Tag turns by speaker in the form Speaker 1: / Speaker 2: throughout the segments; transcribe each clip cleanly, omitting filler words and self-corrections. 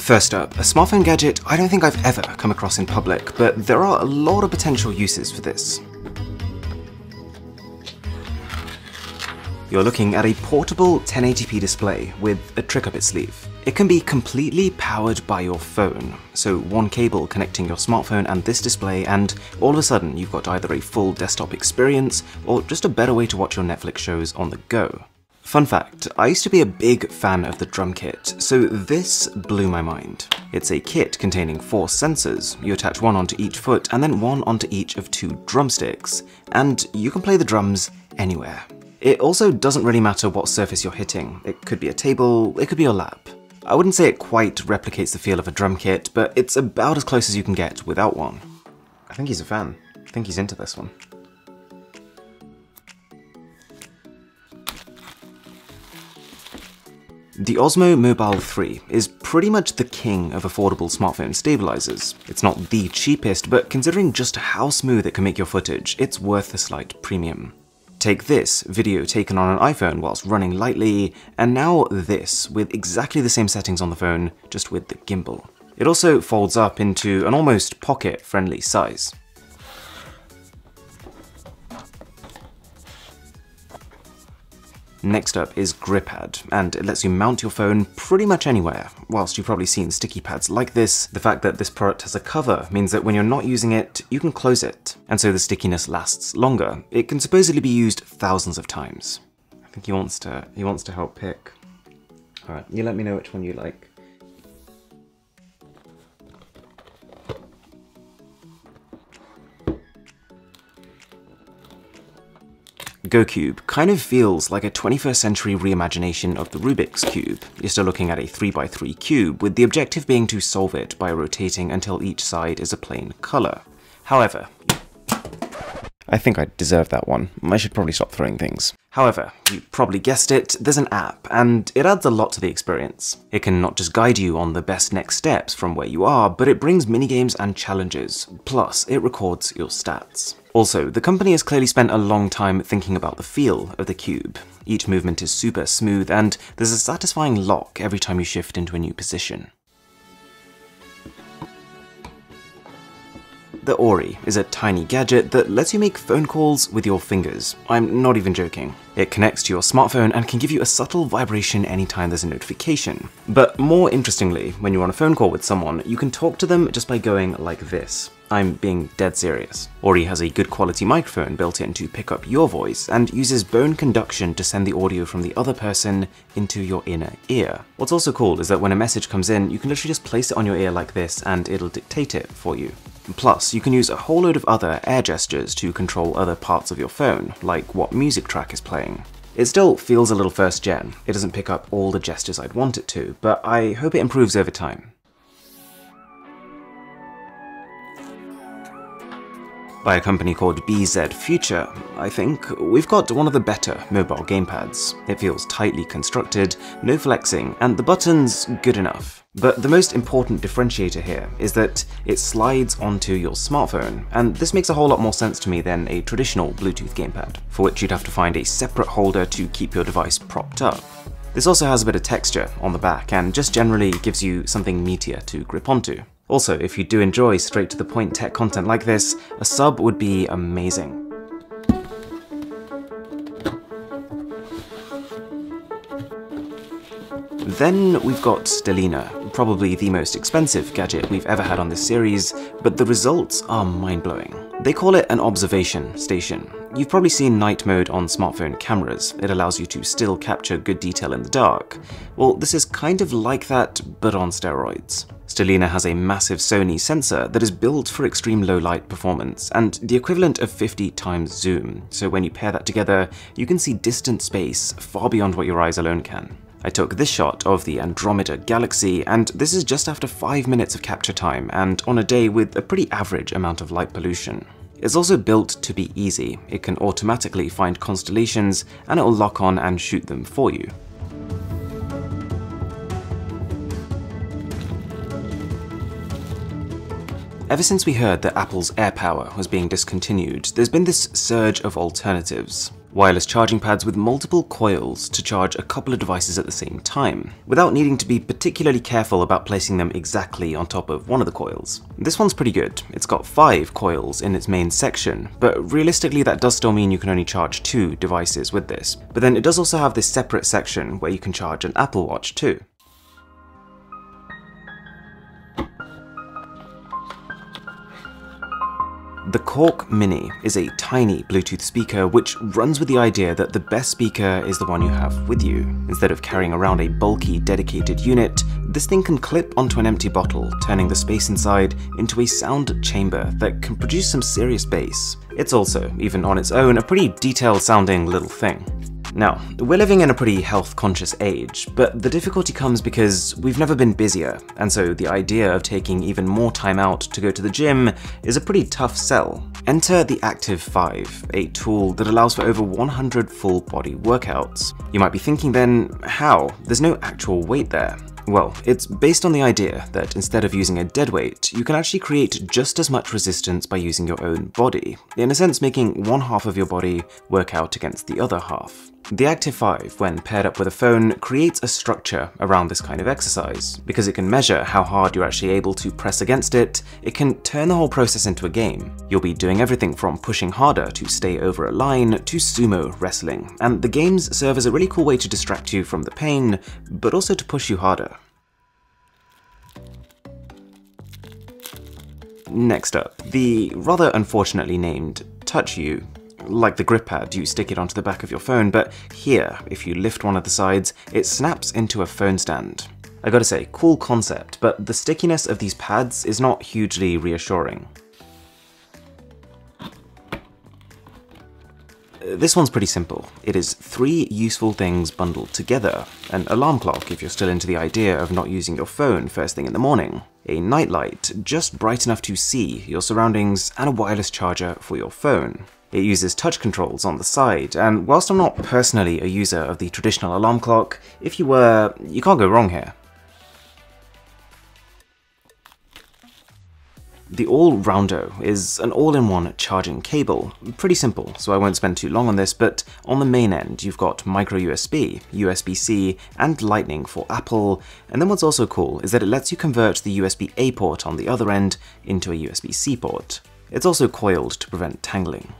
Speaker 1: First up, a smartphone gadget I don't think I've ever come across in public, but there are a lot of potential uses for this. You're looking at a portable 1080p display with a trick up its sleeve. It can be completely powered by your phone, so one cable connecting your smartphone and this display, and all of a sudden you've got either a full desktop experience or just a better way to watch your Netflix shows on the go. Fun fact, I used to be a big fan of the drum kit, so this blew my mind. It's a kit containing 4 sensors. You attach one onto each foot and then one onto each of 2 drumsticks, and you can play the drums anywhere. It also doesn't really matter what surface you're hitting. It could be a table, it could be your lap. I wouldn't say it quite replicates the feel of a drum kit, but it's about as close as you can get without one. I think he's a fan. I think he's into this one. The OSMO Mobile 3 is pretty much the king of affordable smartphone stabilizers. It's not the cheapest, but considering just how smooth it can make your footage, it's worth the slight premium. Take this, video taken on an iPhone whilst running lightly, and now this, with exactly the same settings on the phone, just with the gimbal. It also folds up into an almost pocket-friendly size. Next up is Gripad, and it lets you mount your phone pretty much anywhere. Whilst you've probably seen sticky pads like this, the fact that this product has a cover means that when you're not using it, you can close it, and so the stickiness lasts longer. It can supposedly be used thousands of times. I think he wants to help pick. Alright, you let me know which one you like. Gocube kind of feels like a 21st century reimagination of the Rubik's Cube. You're still looking at a 3x3 cube, with the objective being to solve it by rotating until each side is a plain colour. However, I think I deserve that one. I should probably stop throwing things. However, you probably guessed it, there's an app, and it adds a lot to the experience. It can not just guide you on the best next steps from where you are, but it brings minigames and challenges. Plus, it records your stats. Also, the company has clearly spent a long time thinking about the feel of the cube. Each movement is super smooth, and there's a satisfying lock every time you shift into a new position. The Orii is a tiny gadget that lets you make phone calls with your fingers. I'm not even joking. It connects to your smartphone and can give you a subtle vibration anytime there's a notification. But more interestingly, when you're on a phone call with someone, you can talk to them just by going like this. I'm being dead serious. Orii has a good quality microphone built in to pick up your voice and uses bone conduction to send the audio from the other person into your inner ear. What's also cool is that when a message comes in, you can literally just place it on your ear like this and it'll dictate it for you. Plus, you can use a whole load of other air gestures to control other parts of your phone, like what music track is playing. It still feels a little first gen. It doesn't pick up all the gestures I'd want it to, but I hope it improves over time. By a company called BzFuture, I think, we've got one of the better mobile gamepads. It feels tightly constructed, no flexing, and the buttons good enough. But the most important differentiator here is that it slides onto your smartphone, and this makes a whole lot more sense to me than a traditional Bluetooth gamepad, for which you'd have to find a separate holder to keep your device propped up. This also has a bit of texture on the back, and just generally gives you something meatier to grip onto. Also, if you do enjoy straight-to-the-point tech content like this, a sub would be amazing. Then we've got Stellina, probably the most expensive gadget we've ever had on this series, but the results are mind-blowing. They call it an observation station. You've probably seen night mode on smartphone cameras. It allows you to still capture good detail in the dark. Well, this is kind of like that, but on steroids. Stellina has a massive Sony sensor that is built for extreme low light performance, and the equivalent of 50 times zoom, so when you pair that together, you can see distant space far beyond what your eyes alone can. I took this shot of the Andromeda Galaxy, and this is just after 5 minutes of capture time, and on a day with a pretty average amount of light pollution. It's also built to be easy. It can automatically find constellations, and it will lock on and shoot them for you. Ever since we heard that Apple's AirPower was being discontinued, there's been this surge of alternatives. Wireless charging pads with multiple coils to charge a couple of devices at the same time, without needing to be particularly careful about placing them exactly on top of one of the coils. This one's pretty good. It's got 5 coils in its main section, but realistically that does still mean you can only charge 2 devices with this. But then it does also have this separate section where you can charge an Apple Watch too. The Cork Mini is a tiny Bluetooth speaker which runs with the idea that the best speaker is the one you have with you. Instead of carrying around a bulky, dedicated unit, this thing can clip onto an empty bottle, turning the space inside into a sound chamber that can produce some serious bass. It's also, even on its own, a pretty detailed sounding little thing. Now, we're living in a pretty health-conscious age, but the difficulty comes because we've never been busier, and so the idea of taking even more time out to go to the gym is a pretty tough sell. Enter the Active 5, a tool that allows for over 100 full-body workouts. You might be thinking then, how? There's no actual weight there. Well, it's based on the idea that instead of using a dead weight, you can actually create just as much resistance by using your own body, in a sense making one half of your body work out against the other half. The Active 5, when paired up with a phone, creates a structure around this kind of exercise. Because it can measure how hard you're actually able to press against it, it can turn the whole process into a game. You'll be doing everything from pushing harder to stay over a line to sumo wrestling, and the games serve as a really cool way to distract you from the pain, but also to push you harder. Next up, the rather unfortunately named Touch You. Like the Gripad, you stick it onto the back of your phone, but here, if you lift one of the sides, it snaps into a phone stand. I gotta say, cool concept, but the stickiness of these pads is not hugely reassuring. This one's pretty simple. It is 3 useful things bundled together. An alarm clock if you're still into the idea of not using your phone first thing in the morning. A nightlight, just bright enough to see your surroundings, and a wireless charger for your phone. It uses touch controls on the side, and whilst I'm not personally a user of the traditional alarm clock, if you were, you can't go wrong here. The Allroundo is an all-in-one charging cable. Pretty simple, so I won't spend too long on this, but on the main end you've got micro USB, USB-C, and Lightning for Apple, and then what's also cool is that it lets you convert the USB-A port on the other end into a USB-C port. It's also coiled to prevent tangling.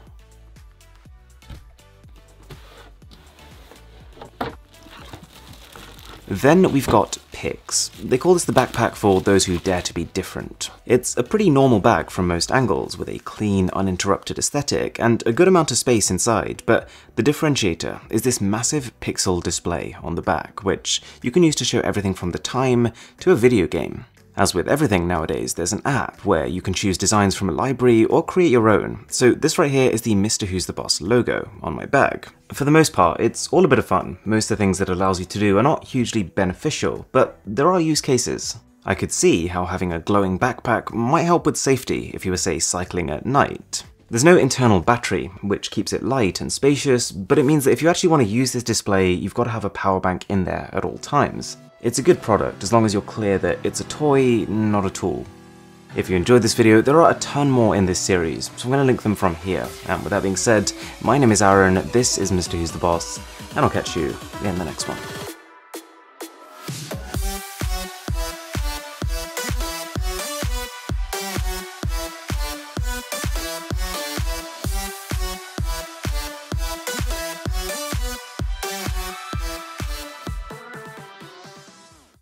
Speaker 1: Then we've got Pics. They call this the backpack for those who dare to be different. It's a pretty normal bag from most angles, with a clean, uninterrupted aesthetic and a good amount of space inside, but the differentiator is this massive pixel display on the back, which you can use to show everything from the time to a video game. As with everything nowadays, there's an app where you can choose designs from a library or create your own, so this right here is the Mr. Who's the Boss logo on my bag. For the most part, it's all a bit of fun. Most of the things that it allows you to do are not hugely beneficial, but there are use cases. I could see how having a glowing backpack might help with safety if you were, say, cycling at night. There's no internal battery, which keeps it light and spacious, but it means that if you actually want to use this display, you've got to have a power bank in there at all times. It's a good product as long as you're clear that it's a toy, not a tool. If you enjoyed this video, there are a ton more in this series, so I'm going to link them from here. And with that being said, my name is Aaron, this is Mr. Who's the Boss, and I'll catch you in the next one.